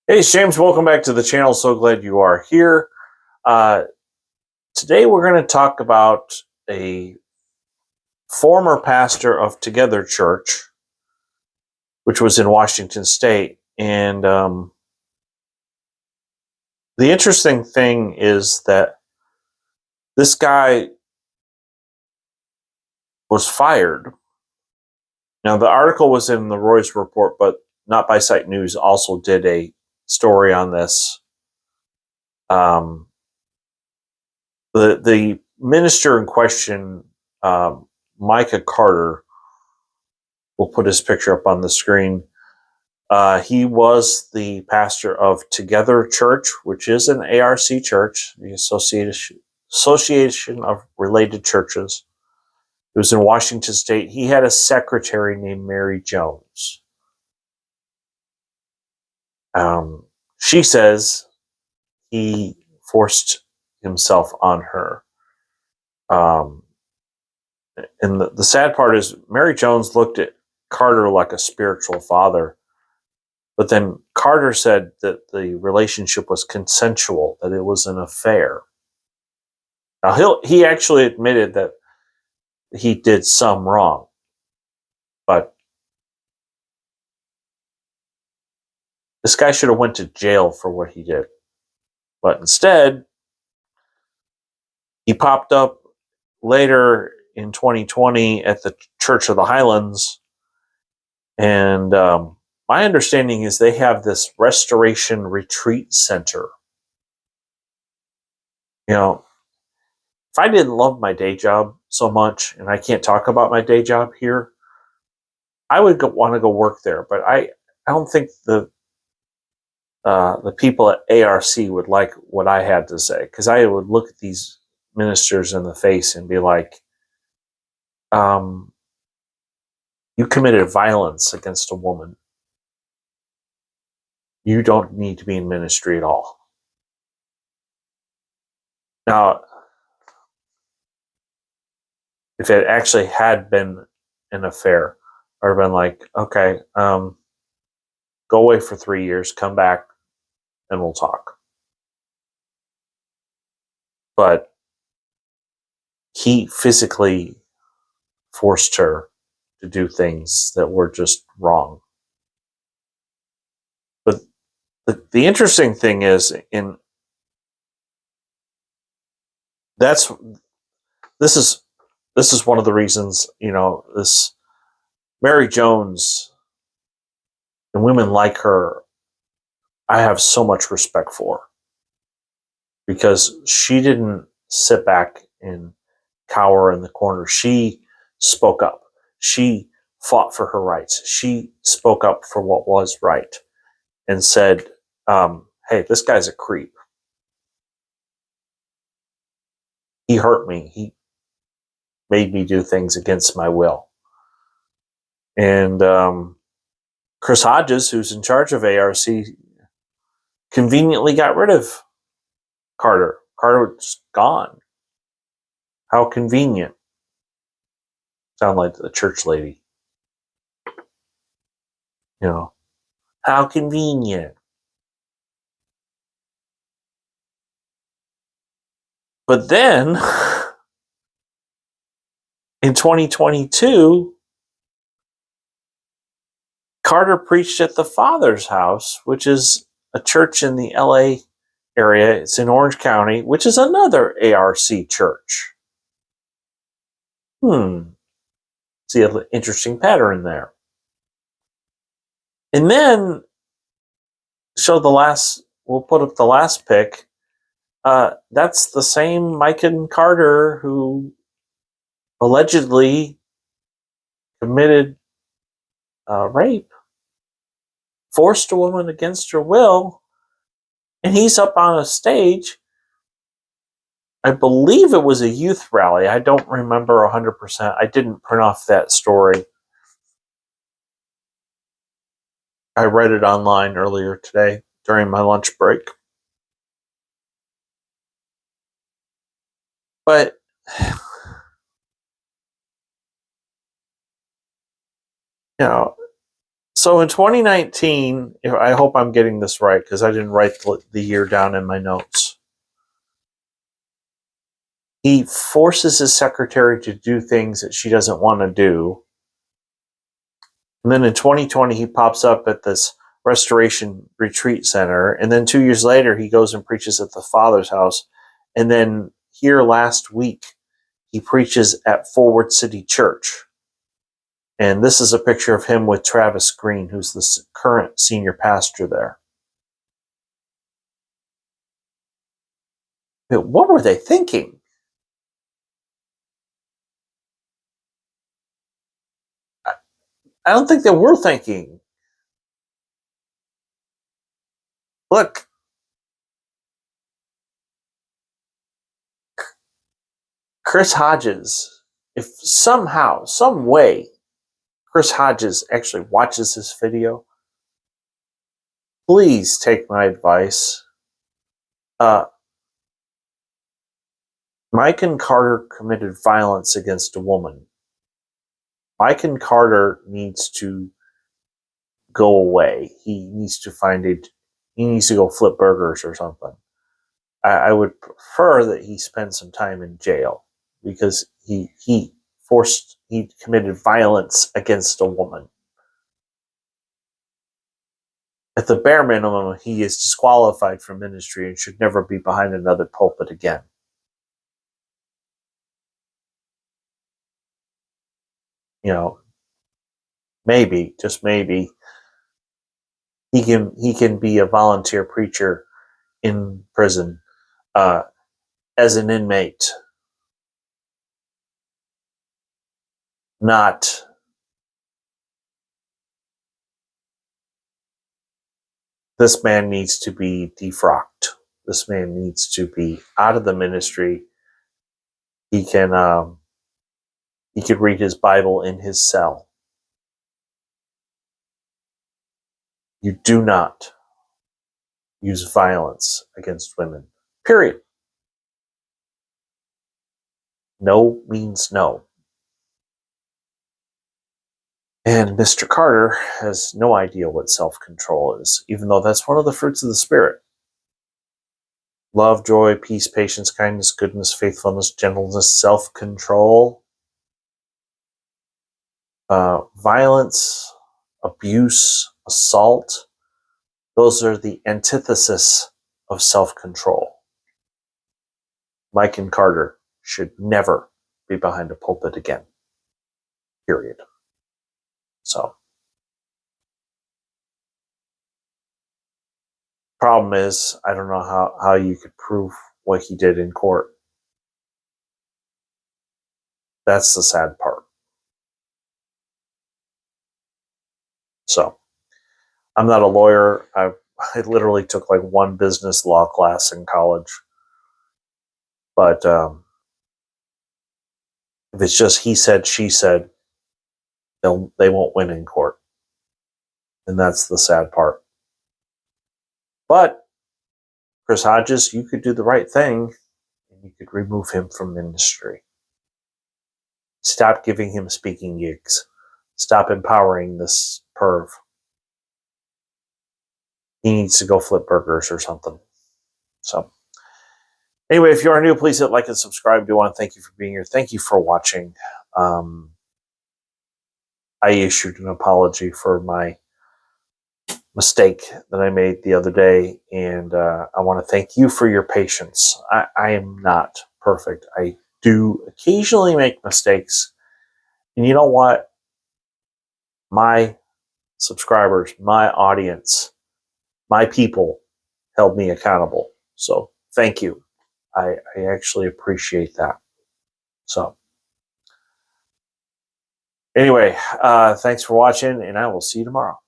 Hey, it's James. Welcome back to the channel. So glad you are here. Uh, Today, we're going to talk about a former pastor of Together Church, which was in Washington State. And the interesting thing is that this guy was fired. Now, the article was in the Roy's Report, but Not by Sight News also did a story on this. The minister in question, Micah Carter, we'll put his picture up on the screen. He was the pastor of Together Church, which is an ARC church, the Association of Related Churches. It was in Washington State. He had a secretary named Mary Jones. She says he forced himself on her. And the sad part is Mary Jones looked at Carter like a spiritual father. But then Carter said that the relationship was consensual, that it was an affair. Now, he actually admitted that he did some wrong. But this guy should have went to jail for what he did. But instead, he popped up later in 2020 at the Church of the Highlands. And my understanding is they have this restoration retreat center. You know, if I didn't love my day job so much, and I can't talk about my day job here, I would want to go work there. But I don't think the people at ARC would like what I had to say, because I would look at these ministers in the face and be like, you committed violence against a woman. You don't need to be in ministry at all. Now, if it actually had been an affair, I would have been like, okay, go away for 3 years, come back, and we'll talk. But he physically forced her to do things that were just wrong. But the interesting thing is, this is one of the reasons, this Mary Jones and women like her, I have so much respect for, because she didn't sit back and cower in the corner. She spoke up. She fought for her rights. She spoke up for what was right and said, hey, this guy's a creep. He hurt me. He made me do things against my will. And Chris Hodges, who's in charge of ARC, conveniently got rid of Carter. Carter was gone. How convenient. Sound like the church lady. How convenient. But then, in 2022, Carter preached at the Father's House, which is a church in the LA area. It's in Orange County, which is another ARC church. See an interesting pattern there. And then, we'll put up the last pic. That's the same Micah Carter who allegedly committed rape, forced a woman against her will, and he's up on a stage. I believe it was a youth rally. I don't remember 100%. I didn't print off that story. I read it online earlier today during my lunch break. But So in 2019, I hope I'm getting this right because I didn't write the year down in my notes. He forces his secretary to do things that she doesn't want to do. And then in 2020, he pops up at this restoration retreat center. And then 2 years later, he goes and preaches at the Father's house. And then here last week, he preaches at Forward City Church. And this is a picture of him with Travis Green, who's the current senior pastor there. What were they thinking? I don't think they were thinking. Look, Chris Hodges, if somehow, some way, Chris Hodges actually watches this video, please take my advice. Mike and Carter committed violence against a woman. Mike and Carter needs to go away. He needs to go flip burgers or something. I would prefer that he spend some time in jail because he committed violence against a woman. At the bare minimum, he is disqualified from ministry and should never be behind another pulpit again. You know, maybe, just maybe, he can be a volunteer preacher in prison as an inmate, not this man needs to be defrocked. This man needs to be out of the ministry. He could read his Bible in his cell. You do not use violence against women. Period. No means no. And Mr. Carter has no idea what self-control is, even though that's one of the fruits of the Spirit. Love, joy, peace, patience, kindness, goodness, faithfulness, gentleness, self-control. Violence, abuse, assault. Those are the antithesis of self-control. Mike and Carter should never be behind a pulpit again. Period. So, problem is, I don't know how you could prove what he did in court. That's the sad part. So, I'm not a lawyer. I literally took like one business law class in college. But if it's just he said, she said, they won't win in court. And that's the sad part. But Chris Hodges, you could do the right thing and you could remove him from ministry. Stop giving him speaking gigs. Stop empowering this perv. He needs to go flip burgers or something. So, anyway, if you are new, please hit like and subscribe. I do want to thank you for being here. Thank you for watching. I issued an apology for my mistake that I made the other day, and I want to thank you for your patience. I am not perfect. I do occasionally make mistakes. And you know what? My subscribers, my audience, my people held me accountable. So thank you. I actually appreciate that. So anyway, thanks for watching, and I will see you tomorrow.